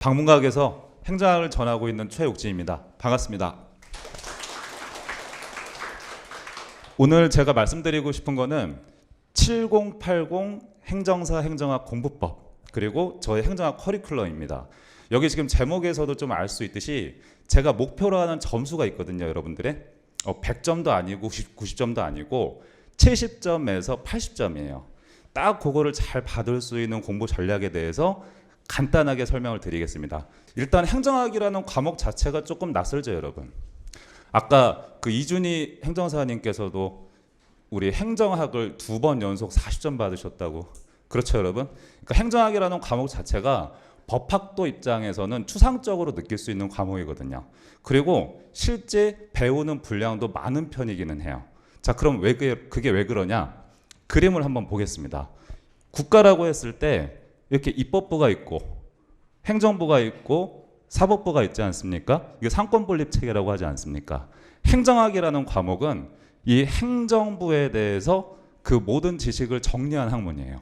방문각에서 행정학을 전하고 있는 최욱진입니다. 반갑습니다. 오늘 제가 말씀드리고 싶은 거는 7080 행정사 행정학 공부법 그리고 저의 행정학 커리큘럼입니다. 여기 지금 제목에서도 좀 알 수 있듯이 제가 목표로 하는 점수가 있거든요. 여러분들의 100점도 아니고 90점도 아니고 70점에서 80점이에요. 딱 그거를 잘 받을 수 있는 공부 전략에 대해서 간단하게 설명을 드리겠습니다. 일단 행정학이라는 과목 자체가 조금 낯설죠, 여러분. 아까 그 이준희 행정사님께서도 우리 행정학을 2번 연속 40점 받으셨다고. 그렇죠, 여러분? 그러니까 행정학이라는 과목 자체가 법학도 입장에서는 추상적으로 느낄 수 있는 과목이거든요. 그리고 실제 배우는 분량도 많은 편이기는 해요. 자, 그럼 그게 왜 그러냐? 그림을 한번 보겠습니다. 국가라고 했을 때 이렇게 입법부가 있고 행정부가 있고 사법부가 있지 않습니까? 이게 상권분립 체계라고 하지 않습니까? 행정학이라는 과목은 이 행정부에 대해서 그 모든 지식을 정리한 학문이에요.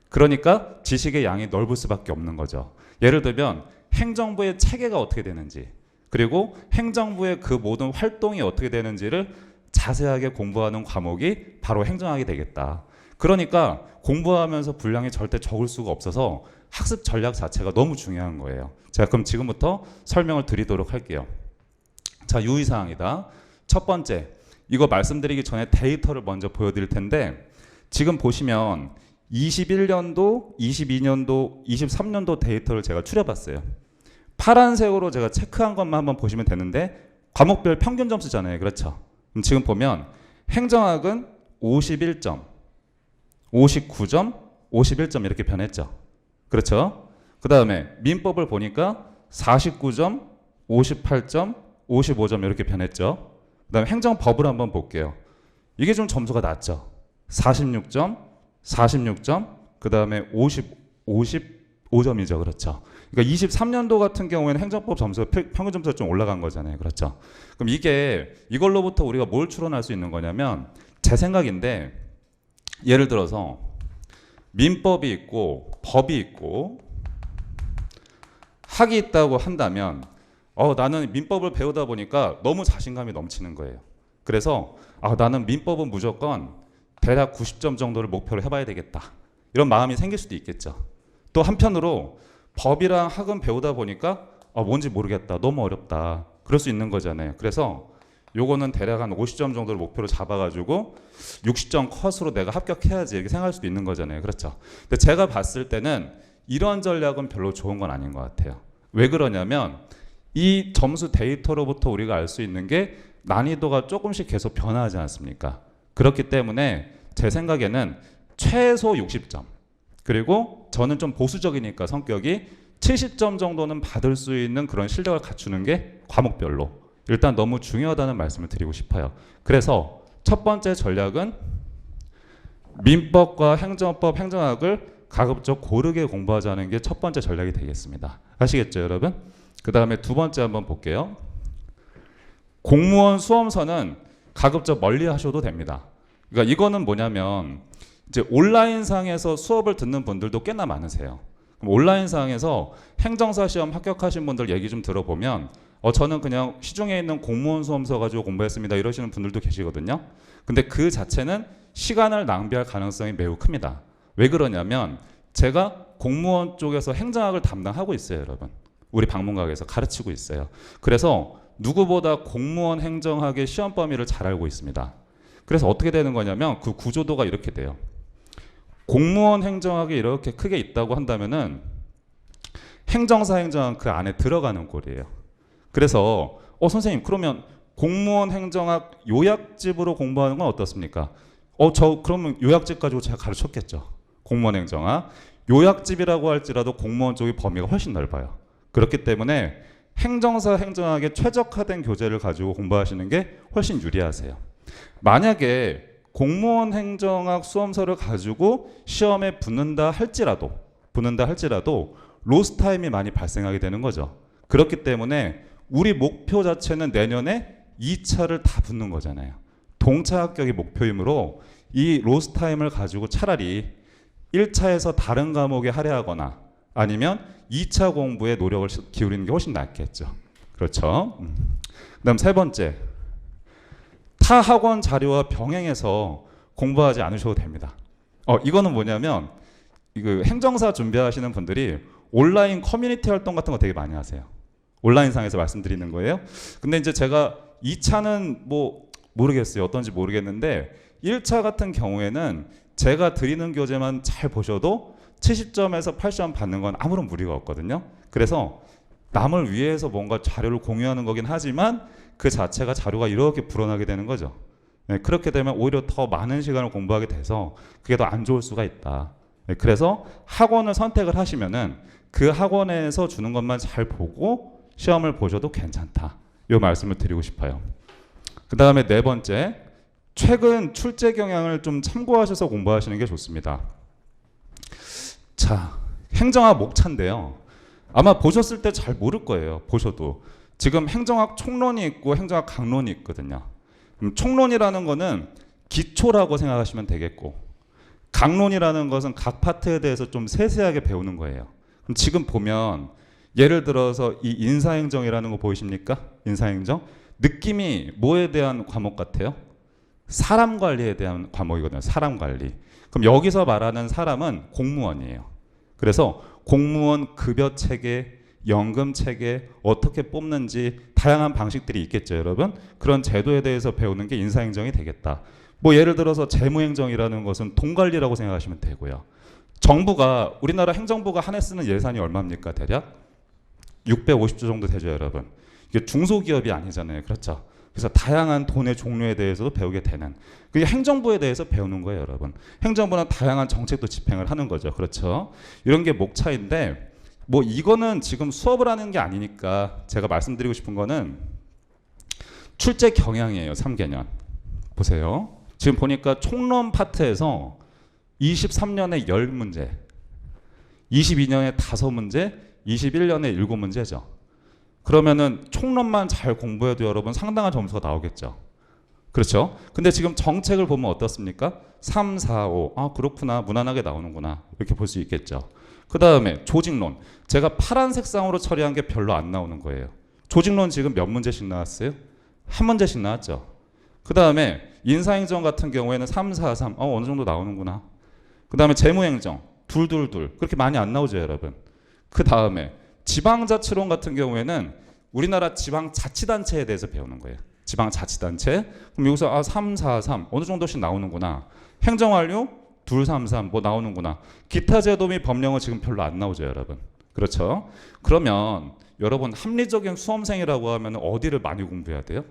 그러니까 지식의 양이 넓을 수밖에 없는 거죠. 예를 들면 행정부의 체계가 어떻게 되는지 그리고 행정부의 그 모든 활동이 어떻게 되는지를 자세하게 공부하는 과목이 바로 행정학이 되겠다. 그러니까 공부하면서 분량이 절대 적을 수가 없어서 학습 전략 자체가 너무 중요한 거예요. 제가 그럼 지금부터 설명을 드리도록 할게요. 자, 유의사항이다. 첫 번째, 이거 말씀드리기 전에 데이터를 먼저 보여드릴 텐데 지금 보시면 21년도, 22년도, 23년도 데이터를 제가 추려봤어요. 파란색으로 제가 체크한 것만 한번 보시면 되는데 과목별 평균 점수잖아요. 그렇죠? 그럼 지금 보면 행정학은 51점, 59점, 51점 이렇게 변했죠. 그렇죠? 그 다음에 민법을 보니까 49점, 58점, 55점 이렇게 변했죠. 그 다음에 행정법을 한번 볼게요. 이게 좀 점수가 낮죠. 46점, 46점, 그 다음에 55점이죠. 그렇죠? 그러니까 23년도 같은 경우에는 행정법 점수가 평균 점수가 좀 올라간 거잖아요. 그렇죠? 그럼 이걸로부터 우리가 뭘 추론할 수 있는 거냐면 제 생각인데 예를 들어서 민법이 있고 법이 있고 학이 있다고 한다면 나는 민법을 배우다 보니까 너무 자신감이 넘치는 거예요. 그래서 나는 민법은 무조건 대략 90점 정도를 목표로 해봐야 되겠다. 이런 마음이 생길 수도 있겠죠. 또 한편으로 법이랑 학은 배우다 보니까 뭔지 모르겠다. 너무 어렵다. 그럴 수 있는 거잖아요. 그래서 요거는 대략 한 50점 정도를 목표로 잡아가지고 60점 컷으로 내가 합격해야지 이렇게 생각할 수도 있는 거잖아요. 그렇죠? 근데 제가 봤을 때는 이런 전략은 별로 좋은 건 아닌 것 같아요. 왜 그러냐면 이 점수 데이터로부터 우리가 알 수 있는 게 난이도가 조금씩 계속 변화하지 않습니까? 그렇기 때문에 제 생각에는 최소 60점 그리고 저는 좀 보수적이니까 성격이 70점 정도는 받을 수 있는 그런 실력을 갖추는 게 과목별로 일단 너무 중요하다는 말씀을 드리고 싶어요. 그래서 첫 번째 전략은 민법과 행정법, 행정학을 가급적 고르게 공부하자는 게 첫 번째 전략이 되겠습니다. 아시겠죠, 여러분? 그 다음에 두 번째 한번 볼게요. 공무원 수험서는 가급적 멀리 하셔도 됩니다. 그러니까 이거는 뭐냐면 이제 온라인상에서 수업을 듣는 분들도 꽤나 많으세요. 그럼 온라인상에서 행정사 시험 합격하신 분들 얘기 좀 들어보면 저는 그냥 시중에 있는 공무원 수험서 가지고 공부했습니다 이러시는 분들도 계시거든요. 근데 그 자체는 시간을 낭비할 가능성이 매우 큽니다. 왜 그러냐면 제가 공무원 쪽에서 행정학을 담당하고 있어요, 여러분. 우리 방문각에서 가르치고 있어요. 그래서 누구보다 공무원 행정학의 시험 범위를 잘 알고 있습니다. 그래서 어떻게 되는 거냐면 그 구조도가 이렇게 돼요. 공무원 행정학이 이렇게 크게 있다고 한다면은 행정사 행정학 그 안에 들어가는 꼴이에요. 그래서 선생님 그러면 공무원 행정학 요약집으로 공부하는 건 어떻습니까? 그러면 요약집 가지고 제가 가르쳤겠죠. 공무원 행정학 요약집이라고 할지라도 공무원 쪽의 범위가 훨씬 넓어요. 그렇기 때문에 행정사 행정학에 최적화된 교재를 가지고 공부하시는 게 훨씬 유리하세요. 만약에 공무원 행정학 수험서를 가지고 시험에 붙는다 할지라도 로스 타임이 많이 발생하게 되는 거죠. 그렇기 때문에 우리 목표 자체는 내년에 2차를 다 붙는 거잖아요. 동차 합격이 목표이므로 이 로스 타임을 가지고 차라리 1차에서 다른 과목에 할애하거나 아니면 2차 공부에 노력을 기울이는 게 훨씬 낫겠죠. 그렇죠. 그다음 세 번째, 타 학원 자료와 병행해서 공부하지 않으셔도 됩니다. 이거는 뭐냐면 그 행정사 준비하시는 분들이 온라인 커뮤니티 활동 같은 거 되게 많이 하세요. 온라인상에서 말씀드리는 거예요. 근데 이제 제가 2차는 뭐 모르겠어요. 어떤지 모르겠는데 1차 같은 경우에는 제가 드리는 교재만 잘 보셔도 70점에서 80점 받는 건 아무런 무리가 없거든요. 그래서 남을 위해서 뭔가 자료를 공유하는 거긴 하지만 그 자체가 자료가 이렇게 불어나게 되는 거죠. 네, 그렇게 되면 오히려 더 많은 시간을 공부하게 돼서 그게 더 안 좋을 수가 있다. 네, 그래서 학원을 선택을 하시면은 그 학원에서 주는 것만 잘 보고 시험을 보셔도 괜찮다. 이 말씀을 드리고 싶어요. 그 다음에 네 번째, 최근 출제 경향을 좀 참고하셔서 공부하시는 게 좋습니다. 자, 행정학 목차인데요. 아마 보셨을 때 잘 모를 거예요. 보셔도. 지금 행정학 총론이 있고 행정학 강론이 있거든요. 총론이라는 거는 기초라고 생각하시면 되겠고, 강론이라는 것은 각 파트에 대해서 좀 세세하게 배우는 거예요. 그럼 지금 보면 예를 들어서 이 인사행정이라는 거 보이십니까? 인사행정. 느낌이 뭐에 대한 과목 같아요? 사람 관리에 대한 과목이거든요. 사람 관리. 그럼 여기서 말하는 사람은 공무원이에요. 그래서 공무원 급여 체계, 연금 체계 어떻게 뽑는지 다양한 방식들이 있겠죠, 여러분. 그런 제도에 대해서 배우는 게 인사행정이 되겠다. 뭐 예를 들어서 재무행정이라는 것은 돈 관리라고 생각하시면 되고요. 정부가, 우리나라 행정부가 한 해 쓰는 예산이 얼마입니까, 대략? 650조 정도 되죠, 여러분. 이게 중소기업이 아니잖아요. 그렇죠? 그래서 다양한 돈의 종류에 대해서도 배우게 되는, 그게 행정부에 대해서 배우는 거예요, 여러분. 행정부는 다양한 정책도 집행을 하는 거죠. 그렇죠? 이런 게 목차인데, 뭐 이거는 지금 수업을 하는 게 아니니까 제가 말씀드리고 싶은 거는 출제 경향이에요. 3개년. 보세요. 지금 보니까 총론 파트에서 23년에 10문제, 22년에 5문제, 21년에 7문제죠. 그러면은 총론만 잘 공부해도 여러분 상당한 점수가 나오겠죠. 그렇죠? 근데 지금 정책을 보면 어떻습니까? 3, 4, 5. 아, 그렇구나. 무난하게 나오는구나. 이렇게 볼 수 있겠죠. 그 다음에 조직론. 제가 파란 색상으로 처리한 게 별로 안 나오는 거예요. 조직론 지금 몇 문제씩 나왔어요? 한 문제씩 나왔죠. 그 다음에 인사행정 같은 경우에는 3, 4, 3. 어느 정도 나오는구나. 그 다음에 재무행정. 둘. 그렇게 많이 안 나오죠, 여러분. 그 다음에 지방자치론 같은 경우에는 우리나라 지방자치단체에 대해서 배우는 거예요. 지방자치단체. 그럼 여기서 3, 4, 3 어느 정도씩 나오는구나. 행정완료 2, 3, 3 뭐 나오는구나. 기타 제도 및 법령은 지금 별로 안 나오죠, 여러분. 그렇죠? 그러면 여러분 합리적인 수험생이라고 하면 어디를 많이 공부해야 돼요?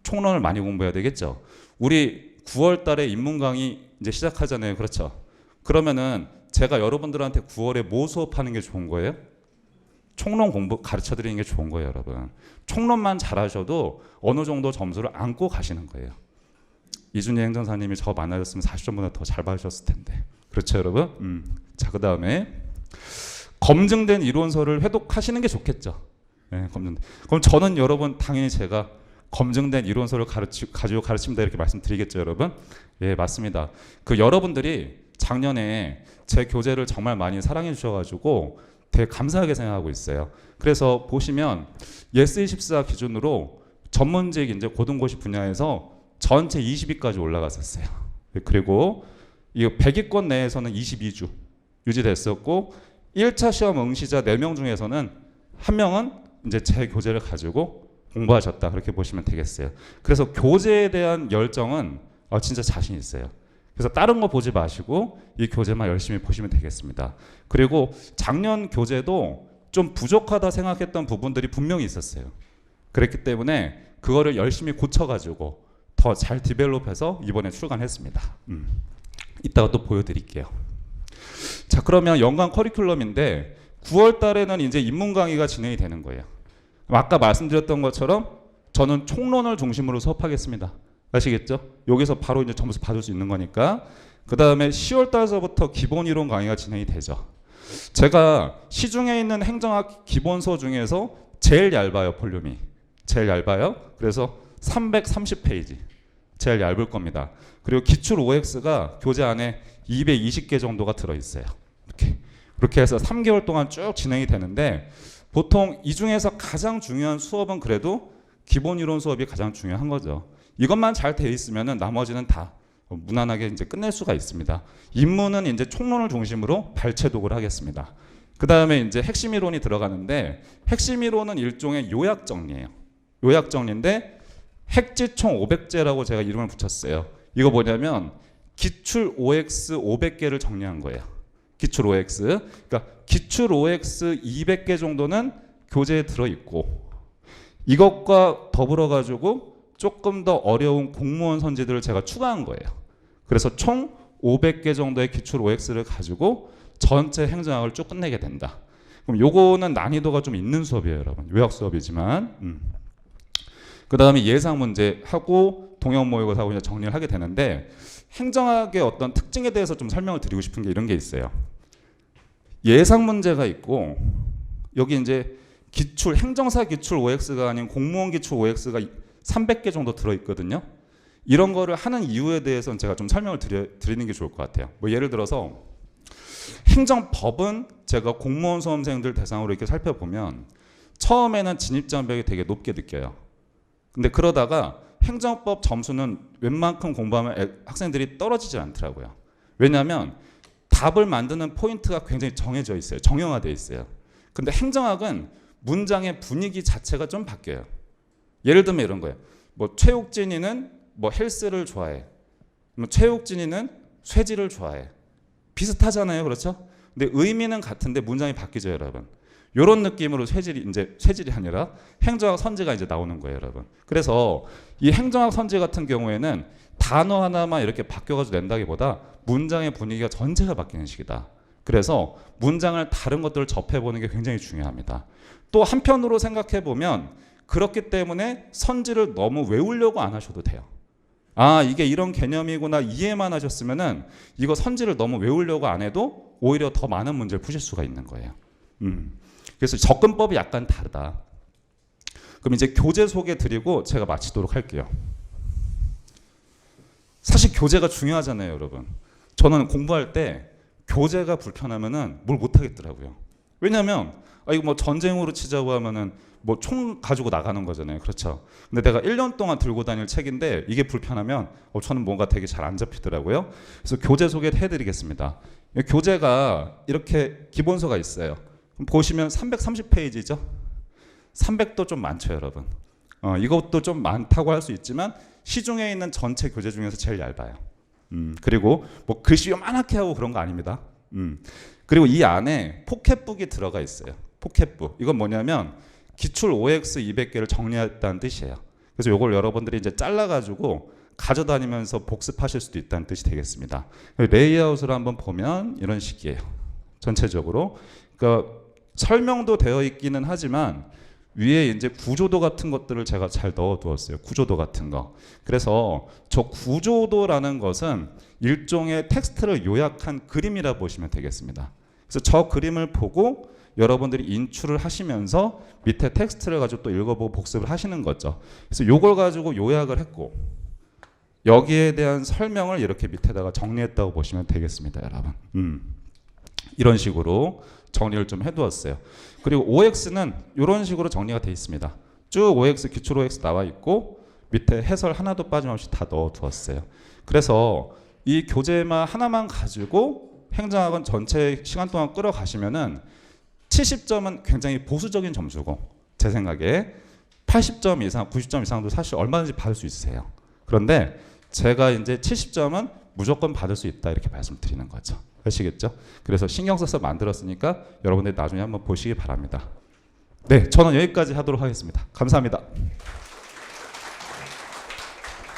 총론을 많이 공부해야 되겠죠. 우리 9월 달에 인문 강의 이제 시작하잖아요. 그렇죠? 그러면은 제가 여러분들한테 9월에 뭐 수업하는 게 좋은 거예요? 총론 공부 가르쳐 드리는 게 좋은 거예요, 여러분. 총론만 잘하셔도 어느 정도 점수를 안고 가시는 거예요. 이준희 행정사님이 저 만나셨으면 40점보다 더 잘 받으셨을 텐데. 그렇죠, 여러분? 자, 그 다음에 검증된 이론서를 회독하시는 게 좋겠죠. 네, 그럼 저는 여러분 당연히 제가 검증된 이론서를 가지고 가르칩니다 이렇게 말씀드리겠죠, 여러분? 예, 맞습니다. 그 여러분들이 작년에 제 교재를 정말 많이 사랑해 주셔가지고 되게 감사하게 생각하고 있어요. 그래서 보시면 예스24 기준으로 전문직 이제 고등고시 분야에서 전체 20위까지 올라갔었어요. 그리고 이 100위권 내에서는 22주 유지됐었고 1차 시험 응시자 4명 중에서는 1명은 이제 제 교재를 가지고 공부하셨다 그렇게 보시면 되겠어요. 그래서 교재에 대한 열정은 진짜 자신 있어요. 그래서 다른 거 보지 마시고 이 교재만 열심히 보시면 되겠습니다. 그리고 작년 교재도 좀 부족하다 생각했던 부분들이 분명히 있었어요. 그랬기 때문에 그거를 열심히 고쳐가지고 더 잘 디벨롭해서 이번에 출간했습니다. 이따가 또 보여드릴게요. 자, 그러면 연간 커리큘럼인데 9월 달에는 이제 인문 강의가 진행이 되는 거예요. 아까 말씀드렸던 것처럼 저는 총론을 중심으로 수업하겠습니다. 아시겠죠? 여기서 바로 이제 점수 받을 수 있는 거니까. 그 다음에 10월 달서부터 기본 이론 강의가 진행이 되죠. 제가 시중에 있는 행정학 기본서 중에서 제일 얇아요, 볼륨이. 제일 얇아요. 그래서 330페이지. 제일 얇을 겁니다. 그리고 기출 OX가 교재 안에 220개 정도가 들어있어요. 이렇게. 그렇게 해서 3개월 동안 쭉 진행이 되는데 보통 이 중에서 가장 중요한 수업은 그래도 기본 이론 수업이 가장 중요한 거죠. 이것만 잘 돼 있으면은 나머지는 다 무난하게 이제 끝낼 수가 있습니다. 입문은 이제 총론을 중심으로 발췌독을 하겠습니다. 그 다음에 이제 핵심 이론이 들어가는데 핵심 이론은 일종의 요약 정리예요. 요약 정리인데 핵지총 500제라고 제가 이름을 붙였어요. 이거 뭐냐면 기출 OX 500개를 정리한 거예요. 기출 OX. 그러니까 기출 OX 200개 정도는 교재에 들어있고 이것과 더불어 가지고 조금 더 어려운 공무원 선지들을 제가 추가한 거예요. 그래서 총 500개 정도의 기출 OX를 가지고 전체 행정학을 쭉 끝내게 된다. 그럼 요거는 난이도가 좀 있는 수업이에요, 여러분. 요약 수업이지만. 그 다음에 예상 문제 하고 동형 모의고사 하고 이제 정리를 하게 되는데 행정학의 어떤 특징에 대해서 좀 설명을 드리고 싶은 게 이런 게 있어요. 예상 문제가 있고 여기 이제 기출 행정사 기출 OX가 아닌 공무원 기출 OX가 300개 정도 들어 있거든요. 이런 거를 하는 이유에 대해서는 제가 좀 설명을 드리는 게 좋을 것 같아요. 뭐 예를 들어서 행정법은 제가 공무원 수험생들 대상으로 이렇게 살펴보면 처음에는 진입장벽이 되게 높게 느껴요. 근데 그러다가 행정법 점수는 웬만큼 공부하면 학생들이 떨어지지 않더라고요. 왜냐하면 답을 만드는 포인트가 굉장히 정해져 있어요. 정형화되어 있어요. 근데 행정학은 문장의 분위기 자체가 좀 바뀌어요. 예를 들면 이런 거예요. 뭐 최욱진이는 뭐 헬스를 좋아해. 뭐 최욱진이는 쇠질을 좋아해. 비슷하잖아요, 그렇죠? 근데 의미는 같은데 문장이 바뀌죠, 여러분. 이런 느낌으로 쇠질이 아니라 행정학 선지가 이제 나오는 거예요, 여러분. 그래서 이 행정학 선지 같은 경우에는 단어 하나만 이렇게 바뀌어가지고 낸다기보다 문장의 분위기가 전체가 바뀌는 식이다. 그래서 문장을 다른 것들을 접해보는 게 굉장히 중요합니다. 또 한편으로 생각해 보면 그렇기 때문에 선지를 너무 외우려고 안 하셔도 돼요. 아, 이게 이런 개념이구나 이해만 하셨으면은 이거 선지를 너무 외우려고 안 해도 오히려 더 많은 문제를 푸실 수가 있는 거예요. 그래서 접근법이 약간 다르다. 그럼 이제 교재 소개 드리고 제가 마치도록 할게요. 사실 교재가 중요하잖아요, 여러분. 저는 공부할 때 교재가 불편하면은 뭘 못 하겠더라고요. 왜냐하면 이거 뭐 전쟁으로 치자고 하면은 뭐 총 가지고 나가는 거잖아요, 그렇죠? 근데 내가 1년 동안 들고 다닐 책인데 이게 불편하면 저는 뭔가 되게 잘 안 잡히더라고요. 그래서 교재 소개를 해드리겠습니다. 교재가 이렇게 기본서가 있어요. 보시면 330페이지죠. 300도 좀 많죠, 여러분. 이것도 좀 많다고 할 수 있지만 시중에 있는 전체 교재 중에서 제일 얇아요. 그리고 뭐 글씨 요만하게 하고 그런 거 아닙니다. 그리고 이 안에 포켓북이 들어가 있어요. 포켓북. 이건 뭐냐면 기출 OX 200개를 정리했다는 뜻이에요. 그래서 이걸 여러분들이 이제 잘라가지고 가져다니면서 복습하실 수도 있다는 뜻이 되겠습니다. 레이아웃을 한번 보면 이런 식이에요. 전체적으로. 그러니까 설명도 되어 있기는 하지만 위에 이제 구조도 같은 것들을 제가 잘 넣어두었어요. 구조도 같은 거. 그래서 저 구조도라는 것은 일종의 텍스트를 요약한 그림이라 보시면 되겠습니다. 그래서 저 그림을 보고 여러분들이 인출을 하시면서 밑에 텍스트를 가지고 또 읽어보고 복습을 하시는 거죠. 그래서 이걸 가지고 요약을 했고 여기에 대한 설명을 이렇게 밑에다가 정리했다고 보시면 되겠습니다, 여러분. 이런 식으로 정리를 좀 해두었어요. 그리고 OX는 이런 식으로 정리가 되어 있습니다. 쭉 OX, 기출 OX 나와 있고 밑에 해설 하나도 빠짐없이 다 넣어두었어요. 그래서 이 교재만 하나만 가지고 행정학은 전체 시간 동안 끌어가시면은 70점은 굉장히 보수적인 점수고 제 생각에 80점 이상, 90점 이상도 사실 얼마든지 받을 수 있으세요. 그런데 제가 이제 70점은 무조건 받을 수 있다 이렇게 말씀드리는 거죠. 아시겠죠? 그래서 신경 써서 만들었으니까 여러분들 나중에 한번 보시기 바랍니다. 네, 저는 여기까지 하도록 하겠습니다. 감사합니다.